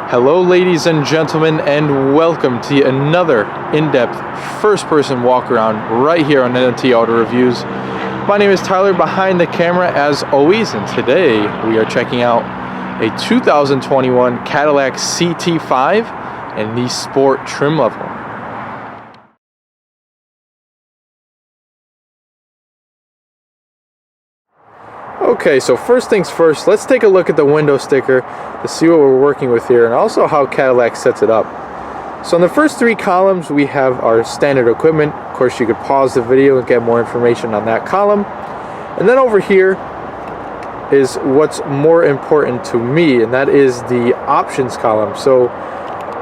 Hello ladies and gentlemen, and welcome to another in-depth first-person walk-around right here on NT Auto Reviews. My name is Tyler, behind the camera as always, and today we are checking out a 2021 Cadillac CT5 in the Sport trim level. Okay, so first things first, let's take a look at the window sticker to see what we're working with here and also how Cadillac sets it up. So in the first three columns we have our standard equipment. Of course, you could pause the video and get more information on that column. And then over here is what's more important to me, and that is the options column. So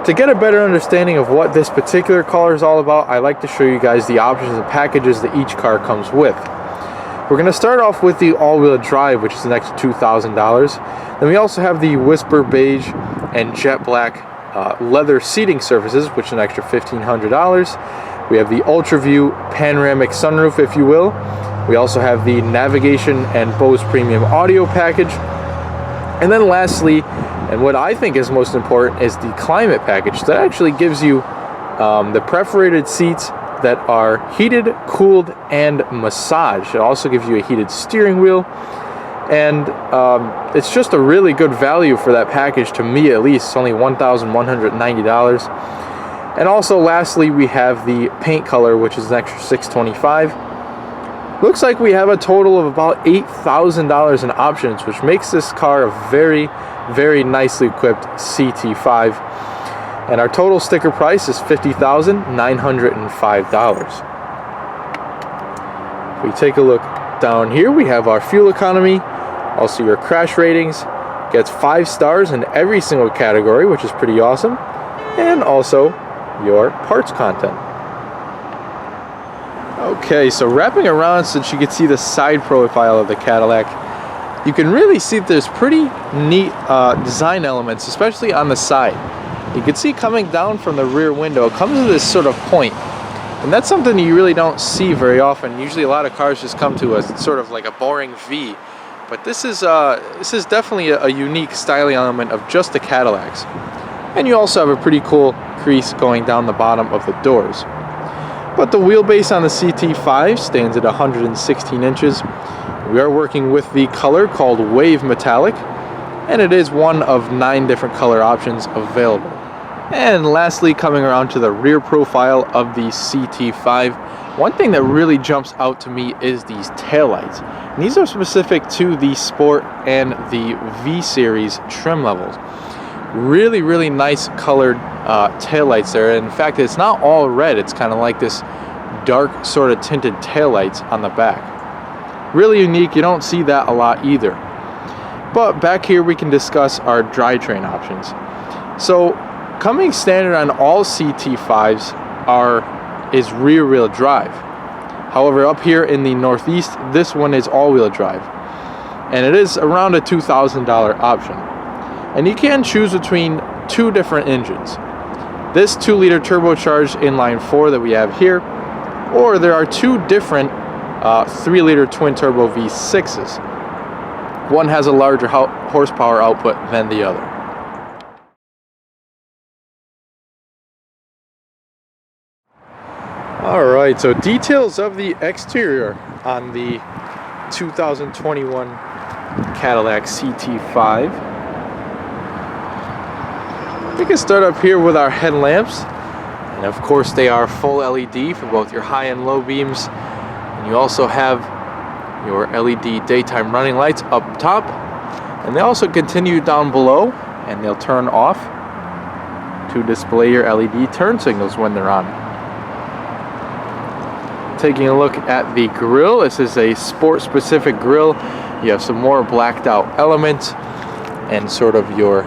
to get a better understanding of what this particular car is all about, I like to show you guys the options and packages that each car comes with. We're going to start off with the all-wheel drive, which is an extra $2,000. Then we also have the Whisper Beige and Jet Black leather seating surfaces, which is an extra $1,500. We have the Ultra View panoramic sunroof, if you will. We also have the navigation and Bose premium audio package. And then lastly, and what I think is most important, is the climate package. That actually gives you the perforated seats that are heated, cooled, and massaged. It also gives you a heated steering wheel, and it's just a really good value for that package, to me at least. It's only $1,190. And also lastly, we have the paint color, which is an extra $625. Looks like we have a total of about $8,000 in options, which makes this car a very, very nicely equipped CT5. And our total sticker price is $50,905. If we take a look down here, we have our fuel economy, also your crash ratings. Gets 5 stars in every single category, which is pretty awesome. And also your parts content. Okay, so wrapping around so that you can see the side profile of the Cadillac, you can really see that there's pretty neat design elements, especially on the side. You can see coming down from the rear window, it comes to this sort of point. And that's something you really don't see very often. Usually a lot of cars just come to us sort of like a boring V. But this is definitely a unique styling element of just the Cadillacs. And you also have a pretty cool crease going down the bottom of the doors. But the wheelbase on the CT5 stands at 116 inches. We are working with the color called Wave Metallic, and it is one of 9 different color options available. And lastly, coming around to the rear profile of the CT5, one thing that really jumps out to me is these taillights. And these are specific to the Sport and the V-Series trim levels. Really, really nice colored taillights there. In fact, it's not all red. It's kind of like this dark sort of tinted taillights on the back. Really unique. You don't see that a lot either. But back here we can discuss our drivetrain options. So coming standard on all CT5s is rear-wheel drive. However, up here in the Northeast, this one is all-wheel drive. And it is around a $2,000 option. And you can choose between 2 different engines. This 2-liter turbocharged inline-4 that we have here, or there are 2 different 3-liter twin-turbo V6s. One has a larger horsepower output than the other. Alright, so details of the exterior on the 2021 Cadillac CT5. We can start up here with our headlamps. And of course they are full LED for both your high and low beams. And you also have your LED daytime running lights up top, and they also continue down below, and they'll turn off to display your LED turn signals when they're on. Taking a look at the grille, this is a sport specific grille. You have some more blacked out elements, and sort of your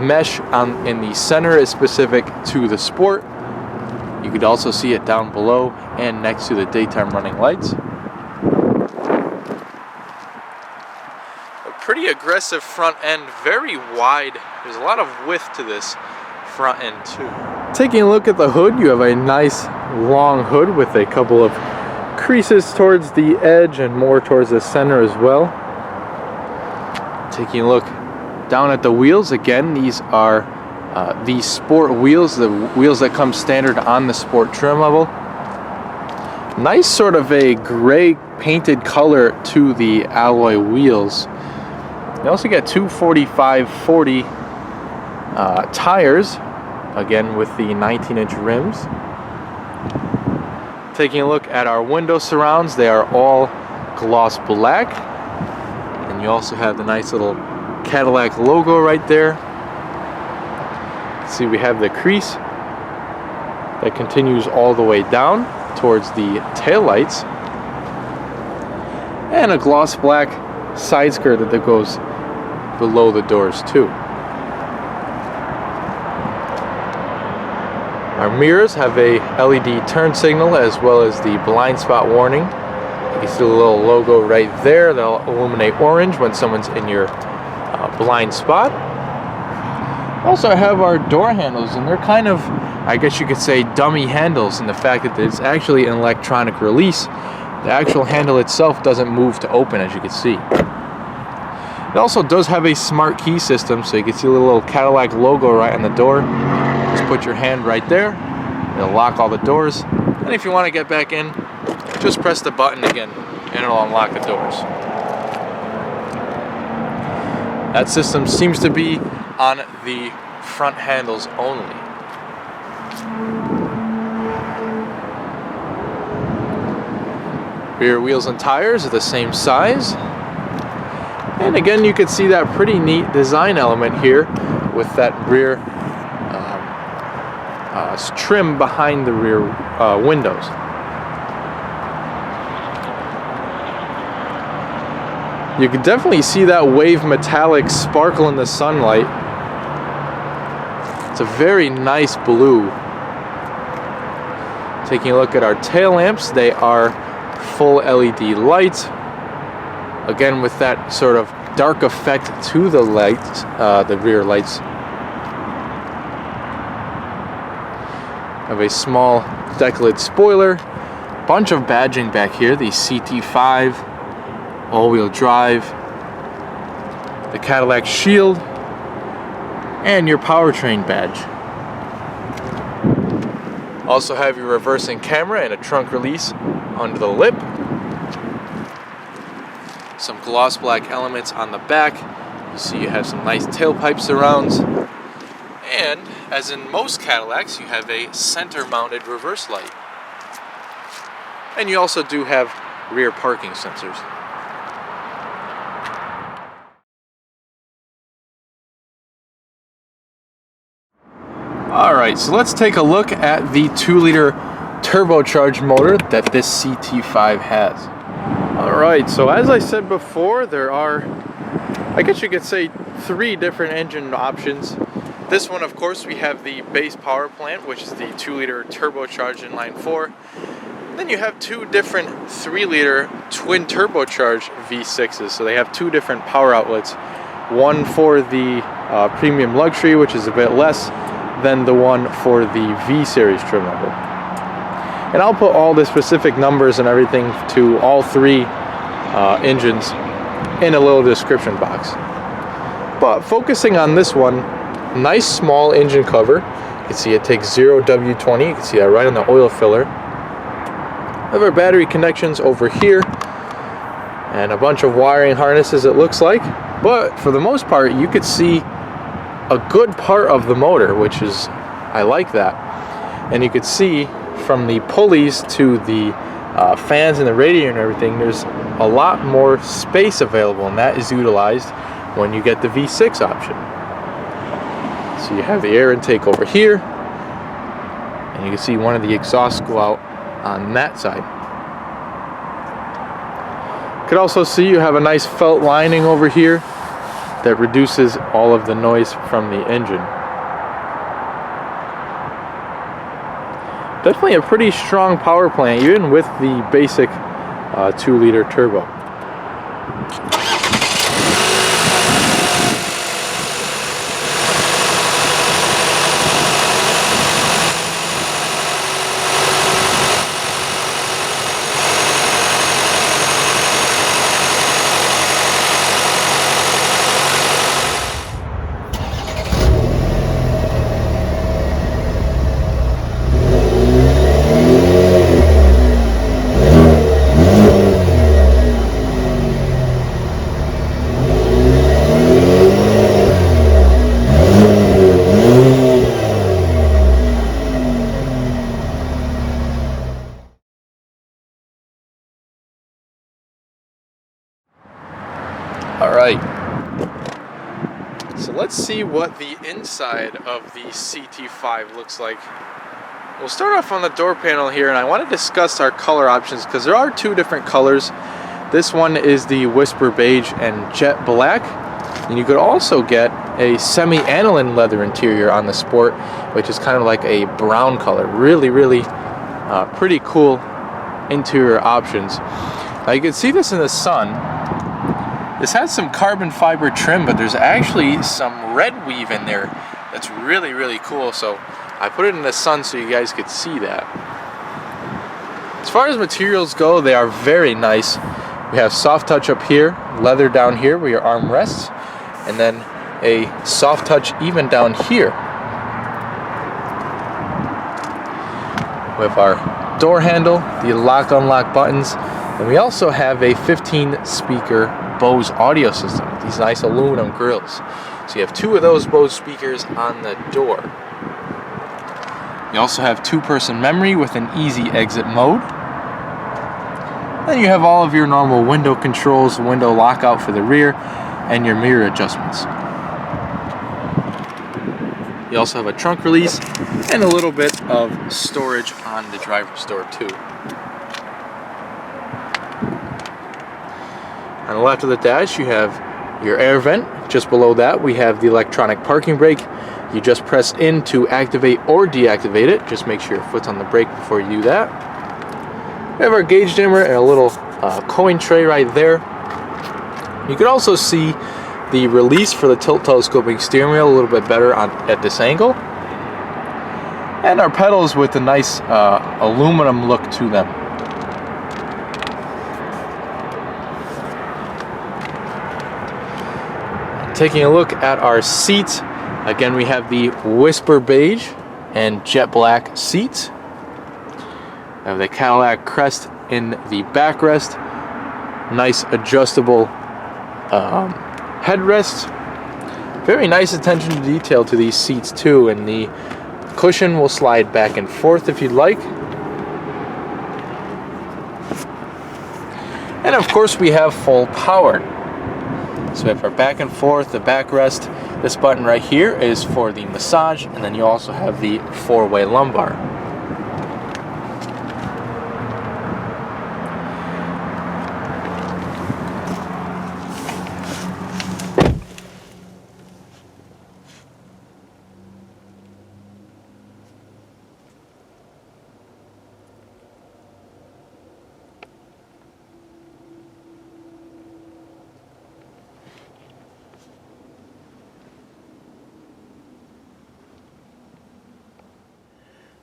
mesh in the center is specific to the Sport. You could also see it down below and next to the daytime running lights. A pretty aggressive front end, very wide. There's a lot of width to this front end too. Taking a look at the hood, you have a nice long hood with a couple of creases towards the edge and more towards the center as well. Taking a look Down at the wheels, again, these are the sport wheels, the wheels that come standard on the sport trim level. Nice sort of a gray painted color to the alloy wheels. You also get two 45/40 tires, again with the 19-inch rims. Taking a look at our window surrounds, they are all gloss black. And you also have the nice little Cadillac logo right there. See, we have the crease that continues all the way down towards the tail lights, and a gloss black side skirt that goes below the doors too. Our mirrors have a LED turn signal as well as the blind spot warning. You can see the little logo right there that'll illuminate orange when someone's in your blind spot. Also, I have our door handles, and they're kind of, I guess you could say, dummy handles in the fact that it's actually an electronic release. The actual handle itself doesn't move to open, as you can see. It also does have a smart key system, so you can see the little Cadillac logo right on the door. Just put your hand right there, it'll lock all the doors, and if you want to get back in, just press the button again and it'll unlock the doors. That system seems to be on the front handles only. Rear wheels and tires are the same size. And again, you can see that pretty neat design element here with that rear trim behind the rear windows. You can definitely see that wave metallic sparkle in the sunlight. It's a very nice blue. Taking a look at our tail lamps, they are full LED lights. Again, with that sort of dark effect to the lights, the rear lights. Have a small deck-lid spoiler. Bunch of badging back here. The CT5, all-wheel drive, the Cadillac shield, and your powertrain badge. Also have your reversing camera and a trunk release under the lip. Some gloss black elements on the back. You see you have some nice tailpipe surrounds. And, as in most Cadillacs, you have a center-mounted reverse light. And you also do have rear parking sensors. Alright, so let's take a look at the 2-liter turbocharged motor that this CT5 has. Alright, so as I said before, there are, I guess you could say, 3 different engine options. This one, of course, we have the base power plant, which is the 2-liter turbocharged inline 4. Then you have 2 different 3-liter twin turbocharged V6s. So they have 2 different power outlets. One for the premium luxury, which is a bit less than the one for the V series trim level. And I'll put all the specific numbers and everything to all 3 engines in a little description box. But focusing on this one, nice small engine cover. You can see it takes 0 W20. You can see that right on the oil filler. We have our battery connections over here and a bunch of wiring harnesses, it looks like. But for the most part, you could see a good part of the motor, which is, I like that. And you could see from the pulleys to the fans and the radiator and everything, there's a lot more space available, and that is utilized when you get the V6 option. So you have the air intake over here, and you can see one of the exhausts go out on that side. You can also see you have a nice felt lining over here that reduces all of the noise from the engine. Definitely a pretty strong power plant, even with the basic 2-liter turbo. Alright, so let's see what the inside of the CT5 looks like. We'll start off on the door panel here, and I want to discuss our color options because there are two different colors. This one is the Whisper Beige and Jet Black, and you could also get a semi-aniline leather interior on the Sport, which is kind of like a brown color. Really pretty cool interior options. Now you can see this in the sun. This has some carbon fiber trim, but there's actually some red weave in there that's really cool. So I put it in the sun so you guys could see that. As far as materials go, they are very nice. We have soft touch up here, leather down here where your arm rests, and then a soft touch even down here. We have our door handle, the lock-unlock buttons, and we also have a 15-speaker Bose audio system with these nice aluminum grills. So you have two of those Bose speakers on the door. You also have two-person memory with an easy exit mode. Then you have all of your normal window controls, window lockout for the rear, and your mirror adjustments. You also have a trunk release and a little bit of storage on the driver's door too. On the left of the dash, you have your air vent. Just below that, we have the electronic parking brake. You just press in to activate or deactivate it. Just make sure your foot's on the brake before you do that. We have our gauge dimmer and a little coin tray right there. You can also see the release for the tilt telescoping steering wheel a little bit better at this angle. And our pedals with a nice aluminum look to them. Taking a look at our seats, again we have the Whisper Beige and Jet Black seats. We have the Cadillac crest in the backrest. Nice adjustable headrests. Very nice attention to detail to these seats too, and the cushion will slide back and forth if you'd like. And of course we have full power. So we have our back and forth, the backrest. This button right here is for the massage, and then you also have the four-way lumbar.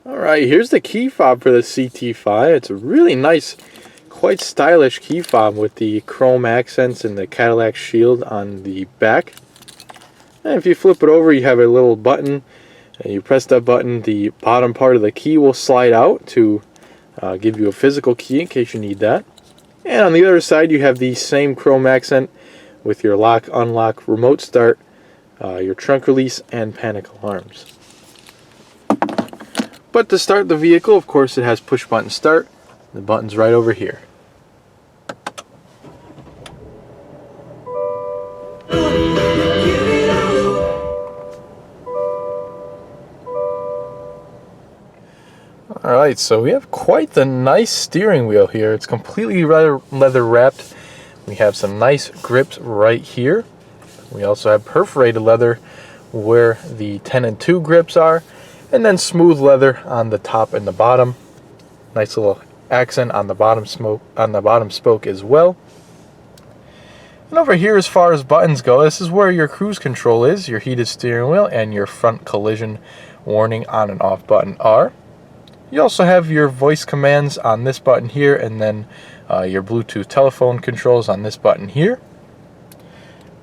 Alright, here's the key fob for the CT5. It's a really nice, quite stylish key fob with the chrome accents and the Cadillac shield on the back. And if you flip it over, you have a little button, and you press that button, the bottom part of the key will slide out to give you a physical key in case you need that. And on the other side, you have the same chrome accent with your lock, unlock, remote start, your trunk release, and panic alarms. But to start the vehicle, of course, it has push button start. The button's right over here. Alright, so we have quite the nice steering wheel here. It's completely leather wrapped. We have some nice grips right here. We also have perforated leather where the 10 and 2 grips are. And then smooth leather on the top and the bottom. Nice little accent on the bottom spoke as well. And over here, as far as buttons go, this is where your cruise control is, your heated steering wheel, and your front collision warning on and off button are. You also have your voice commands on this button here, and then your Bluetooth telephone controls on this button here.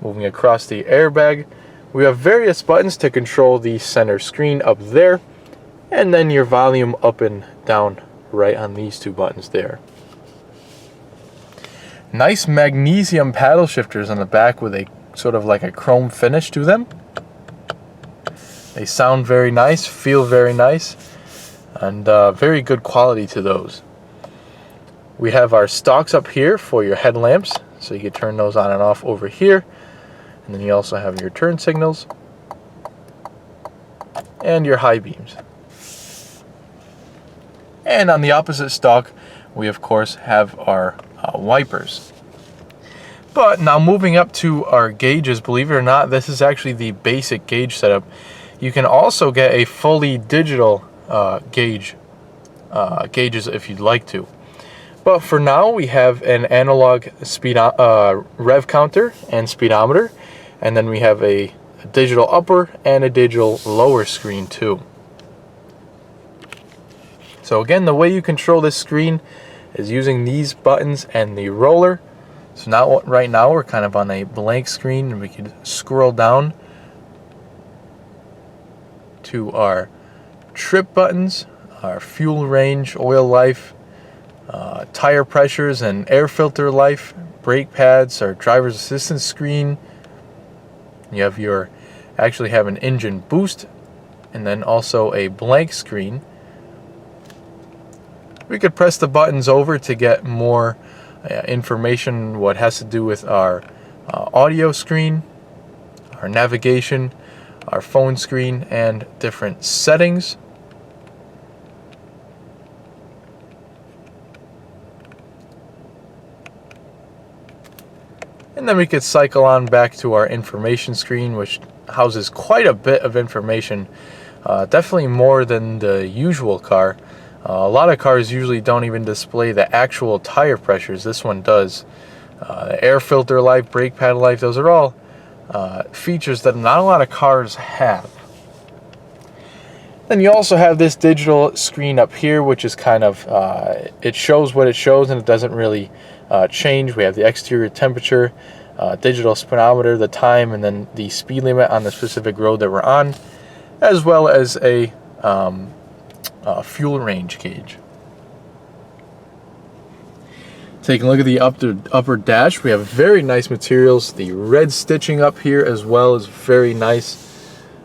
Moving across the airbag, we have various buttons to control the center screen up there, and then your volume up and down right on these two buttons there. Nice magnesium paddle shifters on the back with a sort of like a chrome finish to them. They sound very nice, feel very nice, and very good quality to those. We have our stalks up here for your headlamps, so you can turn those on and off over here. And then you also have your turn signals and your high beams. And on the opposite stalk, we of course have our wipers. But now moving up to our gauges, believe it or not, this is actually the basic gauge setup. You can also get a fully digital gauges if you'd like to. But for now, we have an analog speed rev counter and speedometer, and then we have a digital upper and a digital lower screen too. So again, the way you control this screen is using these buttons and the roller. So now, right now, we're kind of on a blank screen, and we can scroll down to our trip buttons, our fuel range, oil life, tire pressures and air filter life, brake pads, our driver's assistance screen. You have actually have an engine boost, and then also a blank screen. We could press the buttons over to get more information, what has to do with our audio screen, our navigation, our phone screen, and different settings. And then we could cycle on back to our information screen, which houses quite a bit of information, definitely more than the usual car. A lot of cars usually don't even display the actual tire pressures. This one does. Air filter life, brake pad life, those are all features that not a lot of cars have. Then you also have this digital screen up here, which is kind of, it shows what it shows and it doesn't really change. We have the exterior temperature, digital speedometer, the time, and then the speed limit on the specific road that we're on, as well as a fuel range gauge. Taking a look at the upper dash, we have very nice materials. The red stitching up here as well is very nice.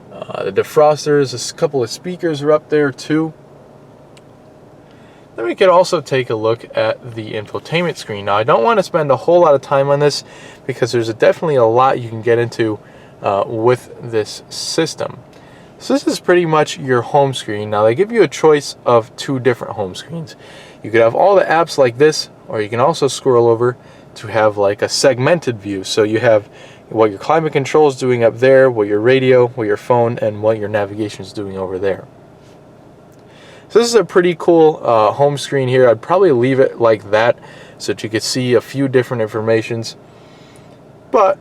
The defrosters, a couple of speakers are up there too. Then we could also take a look at the infotainment screen. Now I don't want to spend a whole lot of time on this because there's definitely a lot you can get into with this system. So this is pretty much your home screen. Now they give you a choice of two different home screens. You could have all the apps like this, or you can also scroll over to have like a segmented view. So you have what your climate control is doing up there, what your radio, what your phone, and what your navigation is doing over there. So this is a pretty cool home screen here. I'd probably leave it like that so that you could see a few different informations. But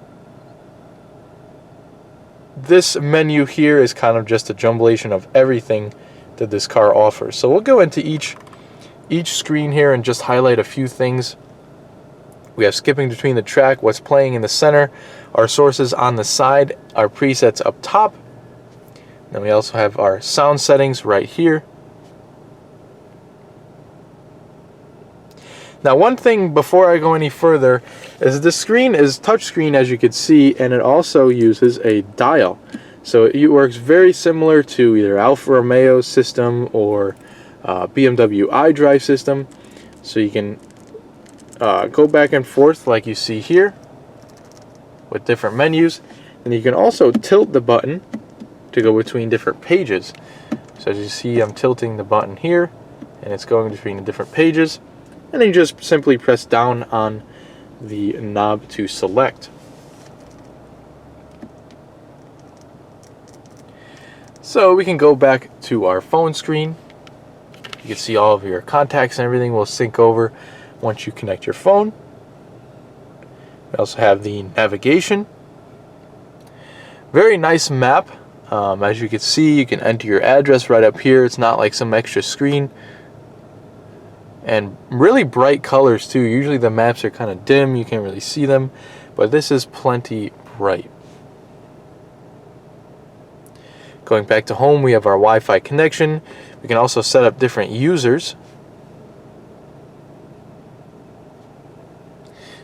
this menu here is kind of just a jumblation of everything that this car offers. So we'll go into each screen here and just highlight a few things. We have skipping between the track, what's playing in the center, our sources on the side, our presets up top. Then we also have our sound settings right here. Now one thing before I go any further is the screen is touchscreen, as you can see, and it also uses a dial. So it works very similar to either Alfa Romeo system or BMW iDrive system. So you can go back and forth like you see here with different menus. And you can also tilt the button to go between different pages. So as you see, I'm tilting the button here and it's going between the different pages. And then you just simply press down on the knob to select. So we can go back to our phone screen. You can see all of your contacts and everything will sync over once you connect your phone. We also have the navigation. Very nice map. As you can see, you can enter your address right up here. It's not like some extra screen. And really bright colors too. Usually the maps are kind of dim, you can't really see them, but this is plenty bright. Going back to home, we have our Wi-Fi connection. We can also set up different users.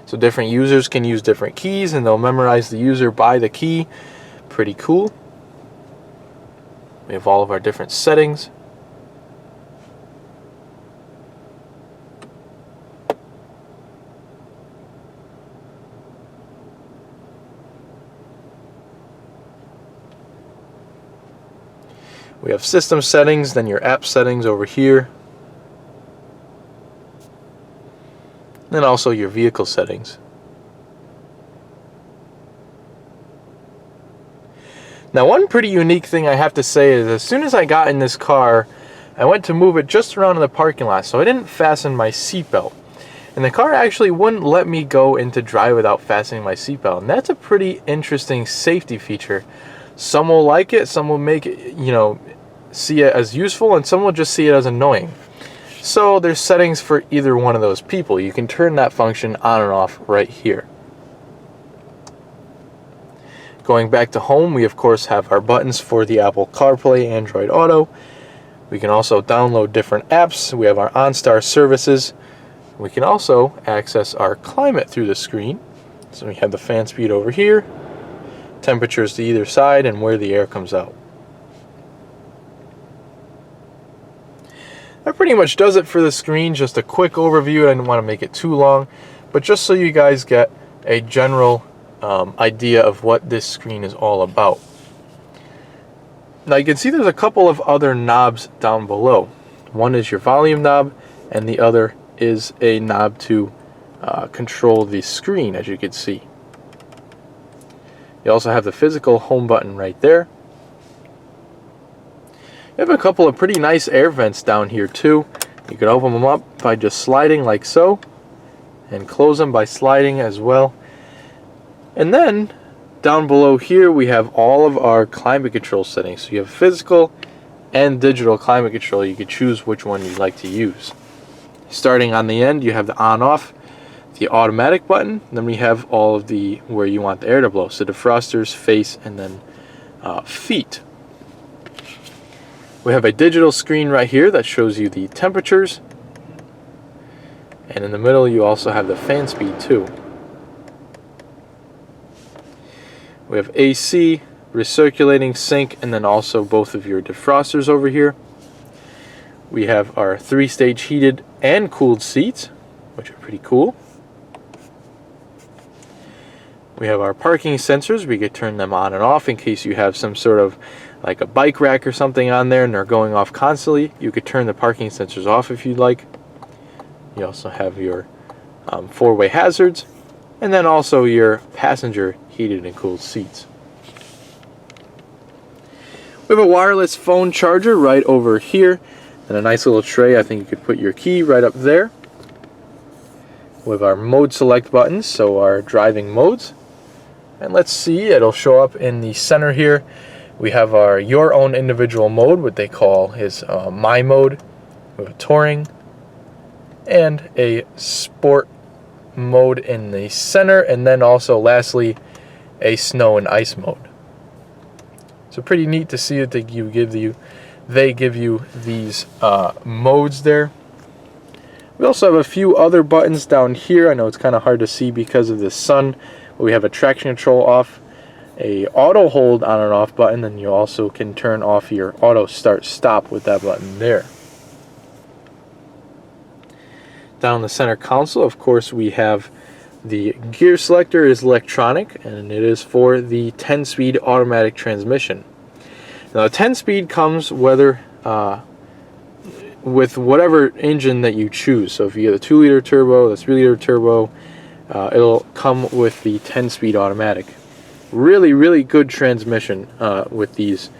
So different users can use different keys and they'll memorize the user by the key. Pretty cool. We have all of our different settings. We have system settings, then your app settings over here, and also your vehicle settings. Now, one pretty unique thing I have to say is as soon as I got in this car, I went to move it just around in the parking lot, so I didn't fasten my seatbelt. And the car actually wouldn't let me go into drive without fastening my seatbelt. And that's a pretty interesting safety feature. Some will like it, some will make it, see it as useful, and some will just see it as annoying. So there's settings for either one of those people. You can turn that function on and off right here. Going back to home, we of course have our buttons for the Apple CarPlay, Android Auto. We can also download different apps. We have our OnStar services. We can also access our climate through the screen. So we have the fan speed over here, temperatures to either side, and where the air comes out. That pretty much does it for the screen. Just a quick overview. I didn't want to make it too long, but just so you guys get a general idea of what this screen is all about. Now you can see there's a couple of other knobs down below. One is your volume knob, and the other is a knob to control the screen, as you can see. You also have the physical home button right there. You have a couple of pretty nice air vents down here too. You can open them up by just sliding like so, and close them by sliding as well. And then down below here we have all of our climate control settings. So you have physical and digital climate control. You can choose which one you'd like to use. Starting on the end, you have the on-off, the automatic button. Then we have all of the where you want the air to blow. So defrosters, face, and then feet. We have a digital screen right here that shows you the temperatures. And in the middle you also have the fan speed too. We have AC, recirculating, sync, and then also both of your defrosters over here. We have our 3-stage heated and cooled seats, which are pretty cool. We have our parking sensors. We could turn them on and off in case you have some sort of like a bike rack or something on there and they're going off constantly. You could turn the parking sensors off if you'd like. You also have your 4-way hazards, and then also your passenger heated and cooled seats. We have a wireless phone charger right over here, and a nice little tray. I think you could put your key right up there. We have our mode select buttons, so our driving modes. And let's see, it'll show up in the center here. We have our your own individual mode, what they call is my mode. We have a touring and a sport mode in the center, and then also lastly a snow and ice mode. So pretty neat to see that they give you these modes there. We also have a few other buttons down here. I know it's kind of hard to see because of the sun. But we have a traction control off, a auto hold on and off button, and you also can turn off your auto start stop with that button there. Down in the center console, of course, we have the gear selector is electronic, and it is for the 10-speed automatic transmission. Now, the 10-speed comes with whatever engine that you choose. So if you get a 2-liter turbo, the 3-liter turbo, it'll come with the 10-speed automatic. Really, really good transmission with these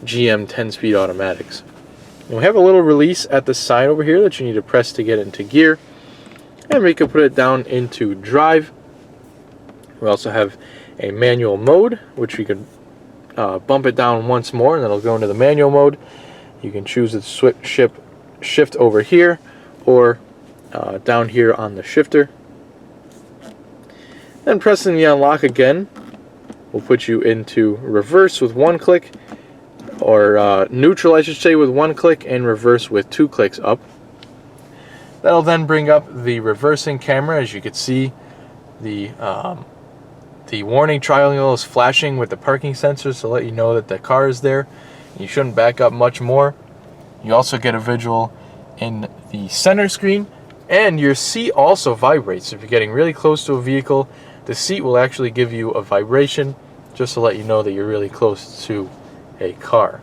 GM 10-speed automatics. And we have a little release at the side over here that you need to press to get into gear, and we can put it down into drive. We also have a manual mode, which we could bump it down once more, and then it'll go into the manual mode. You can choose to shift over here or down here on the shifter. Then pressing the unlock again will put you into reverse with 1 click, or neutral I should say with 1 click, and reverse with 2 clicks up. That'll then bring up the reversing camera. As you can see, the warning triangle is flashing with the parking sensors to let you know that the car is there. You shouldn't back up much more. You also get a visual in the center screen, and your seat also vibrates. If you're getting really close to a vehicle, the seat will actually give you a vibration just to let you know that you're really close to a car.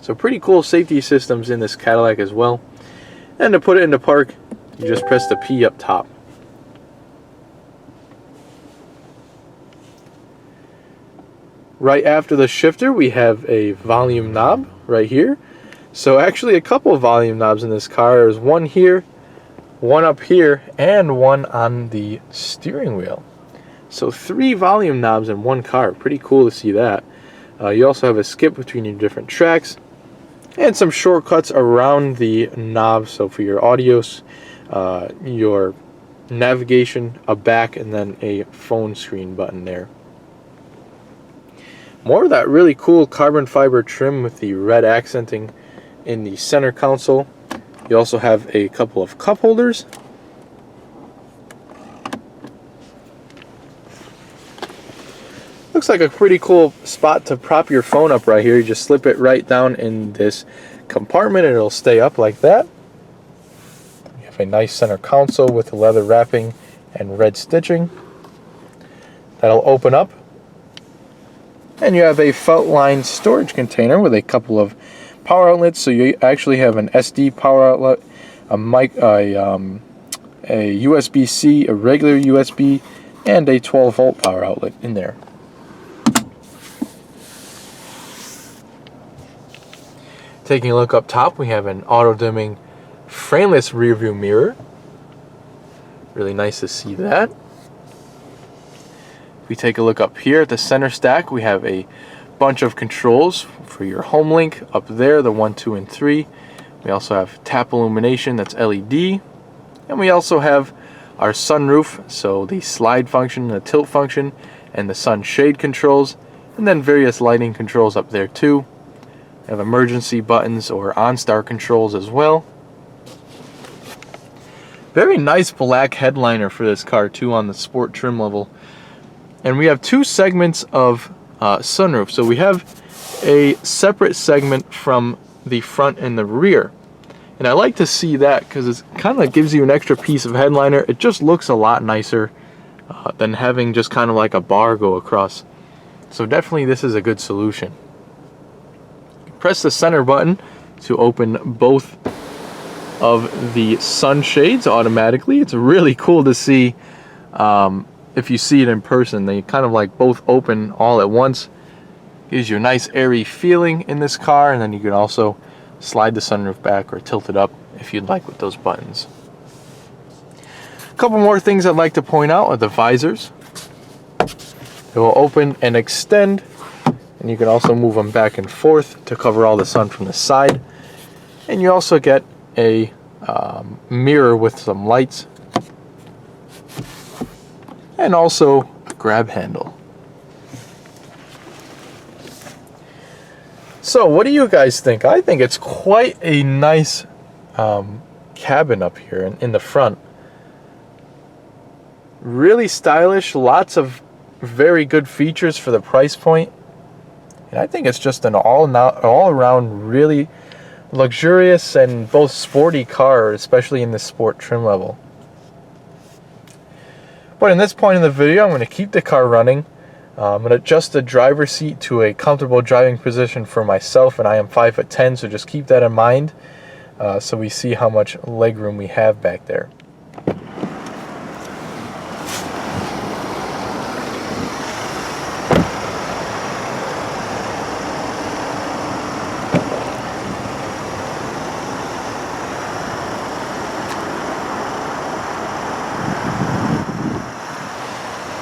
So pretty cool safety systems in this Cadillac as well. And to put it into park, you just press the P up top. Right after the shifter, we have a volume knob right here. So actually a couple of volume knobs in this car. There's one here, one up here, and one on the steering wheel. So 3 volume knobs in one car. Pretty cool to see that. You also have a skip between your different tracks, and some shortcuts around the knob. So for your audios, your navigation, a back, and then a phone screen button there. More of that really cool carbon fiber trim with the red accenting in the center console. You also have a couple of cup holders. Looks like a pretty cool spot to prop your phone up right here. You just slip it right down in this compartment and it'll stay up like that. You have a nice center console with leather wrapping and red stitching. That'll open up. And you have a felt-lined storage container with a couple of power outlets. So you actually have an SD power outlet, a mic, a USB-C, a regular USB, and a 12-volt power outlet in there. Taking a look up top, we have an auto-dimming frameless rearview mirror. Really nice to see that. If we take a look up here at the center stack, we have a bunch of controls for your home link up there, the 1, 2, and 3. We also have tap illumination, that's LED. And we also have our sunroof, so the slide function, the tilt function, and the sunshade controls, and then various lighting controls up there too. We have emergency buttons or OnStar controls as well. Very nice black headliner for this car too on the sport trim level. And we have 2 segments of sunroof. So we have a separate segment from the front and the rear. And I like to see that because it kind of gives you an extra piece of headliner. It just looks a lot nicer than having just kind of like a bar go across. So definitely this is a good solution. Press the center button to open both of the sunshades automatically. It's really cool to see. If you see it in person, they kind of like both open all at once. Gives you a nice airy feeling in this car, and then you can also slide the sunroof back or tilt it up if you'd like with those buttons. A couple more things I'd like to point out are the visors. They will open and extend, and you can also move them back and forth to cover all the sun from the side. And you also get a mirror with some lights, and also a grab handle. So what do you guys think? I think it's quite a nice cabin up here in the front. Really stylish, lots of very good features for the price point. And I think it's just an all-around really luxurious and both sporty car, especially in the sport trim level. But in this point in the video, I'm going to keep the car running. I'm going to adjust the driver's seat to a comfortable driving position for myself, and I am 5'10", so just keep that in mind so we see how much leg room we have back there.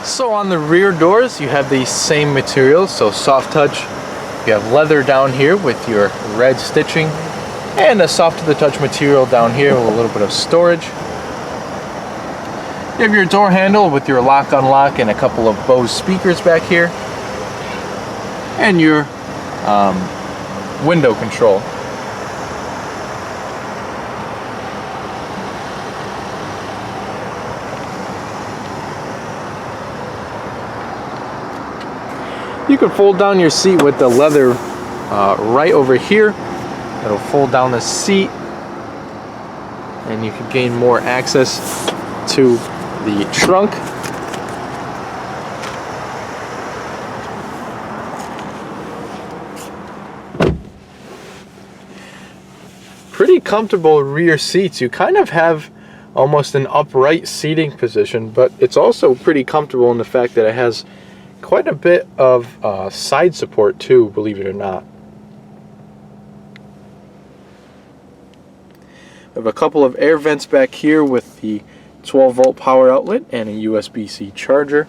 So on the rear doors, you have the same materials, so soft touch. You have leather down here with your red stitching, and a soft to the touch material down here with a little bit of storage. You have your door handle with your lock unlock and a couple of Bose speakers back here, and your window control. You can fold down your seat with the leather right over here. It'll fold down the seat, and you can gain more access to the trunk. comfortable rear seats. You kind of have almost an upright seating position, but it's also pretty comfortable in the fact that it has quite a bit of side support too, believe it or not. We have a couple of air vents back here with the 12-volt power outlet and a USB-C charger.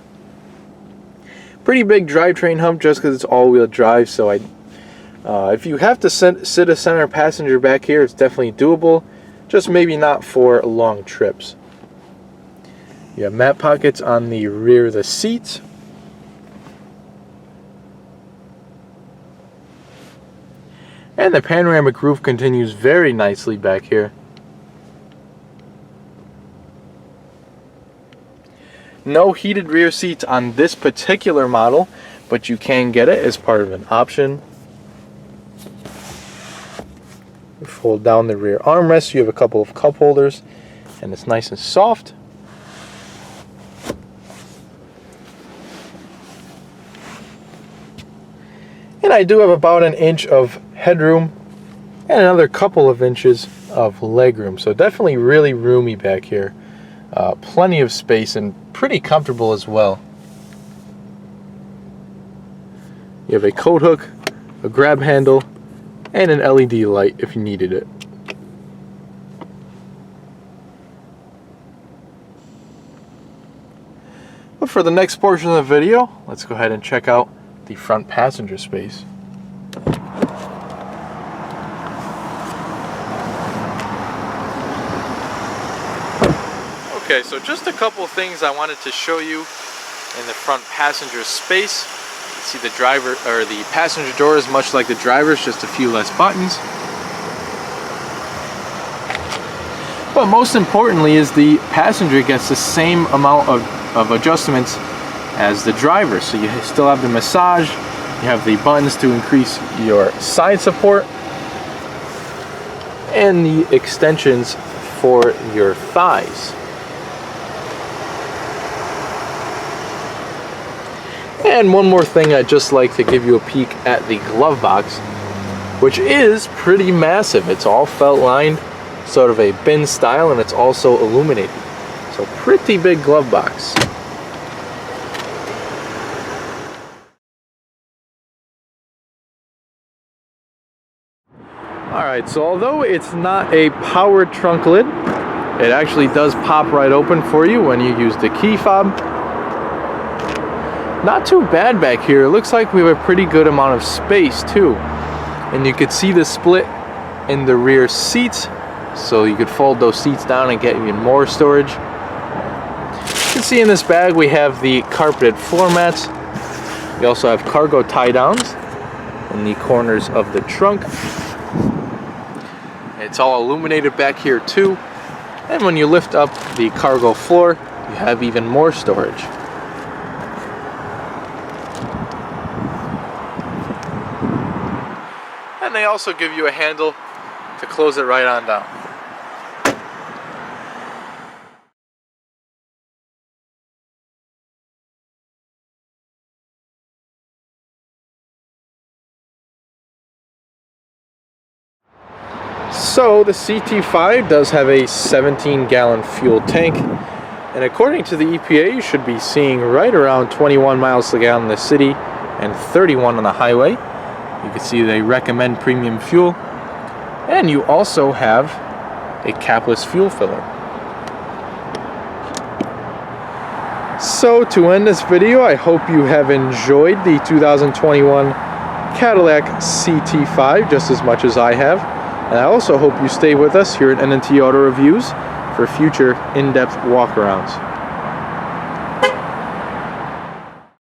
Pretty big drivetrain hump just because it's all-wheel drive, so if you have to sit a center passenger back here, it's definitely doable, just maybe not for long trips. You have mat pockets on the rear of the seats. And the panoramic roof continues very nicely back here. No heated rear seats on this particular model, but you can get it as part of an option. Fold down the rear armrest, you have a couple of cup holders, and it's nice and soft. And I do have about an inch of headroom and another couple of inches of legroom, so definitely really roomy back here. Plenty of space and pretty comfortable as well. You have a coat hook, a grab handle, and an LED light if you needed it. But for the next portion of the video, let's go ahead and check out the front passenger space. Okay, so just a couple of things I wanted to show you in the front passenger space. You can see the driver or the passenger door is much like the driver's, just a few less buttons. But most importantly is the passenger gets the same amount of adjustments as the driver. So you still have the massage, you have the buttons to increase your side support, and the extensions for your thighs. And one more thing, I'd just like to give you a peek at the glove box, which is pretty massive. It's all felt lined, sort of a bin style, and it's also illuminated. So pretty big glove box. Alright, so although it's not a power trunk lid, it actually does pop right open for you when you use the key fob. Not too bad back here. It looks like we have a pretty good amount of space too. And you could see the split in the rear seats, so you could fold those seats down and get even more storage. You can see in this bag we have the carpeted floor mats. We also have cargo tie downs in the corners of the trunk. It's all illuminated back here too. And when you lift up the cargo floor, you have even more storage. And they also give you a handle to close it right on down. So the CT5 does have a 17-gallon fuel tank, and according to the EPA, you should be seeing right around 21 miles per gallon in the city and 31 on the highway. You can see they recommend premium fuel, and you also have a capless fuel filler. So to end this video, I hope you have enjoyed the 2021 Cadillac CT5 just as much as I have, and I also hope you stay with us here at NNT Auto Reviews for future in-depth walkarounds.